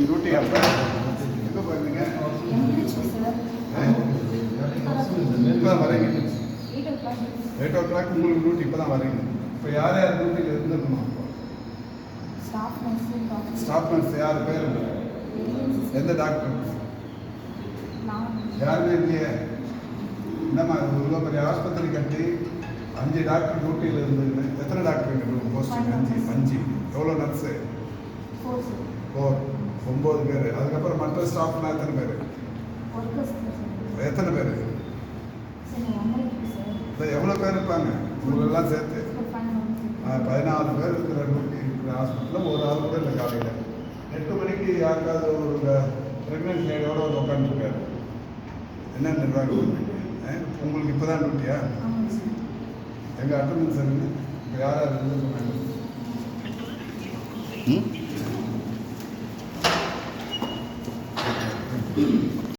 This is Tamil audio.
டியூட்டி அப்போ எங்கே போயிருந்தீங்க? இப்போ தான் வரீங்க. 8 o'clock உங்களுக்கு டியூட்டி இப்போ தான் வரீங்க. இப்போ யார் யார் டியூட்டியில் இருந்துருக்கணும்? ஸ்டாஃப் நர்ஸ் யார் பேர்? எந்த டாக்டர்? யாருமே இல்லையே. என்னம்மா இவ்வளோ பெரிய ஆஸ்பத்திரி கட்டி 5 டாக்டர் டியூட்டியில் இருந்தது. எத்தனை டாக்டர் போஸ்டிங்? 5. எவ்வளோ நர்ஸு? 4. 9 பேர். அதுக்கப்புறம் மற்ற ஸ்டாஃப்லாம் எத்தனை பேர்? எத்தனை பேர்? எவ்வளோ பேர் இருப்பாங்க உங்களெல்லாம் சேர்த்து? 14 பேர் இருக்கிற ஹாஸ்பிட்டலில் ஒரு ஆள் கூட இல்லை. காலையில் 8 மணிக்கு யாருக்காவது ஒரு ப்ரெக்னென்ட் லேடியோட ஒரு உட்காந்துருக்காரு. என்ன நிர்வாகம் உங்களுக்கு இப்போ தான் டியூட்டியா? எங்கள் அட்டண்டன்ஸ் இருக்கு. இப்போ யார் யார் இருந்துருக்காங்க? ம்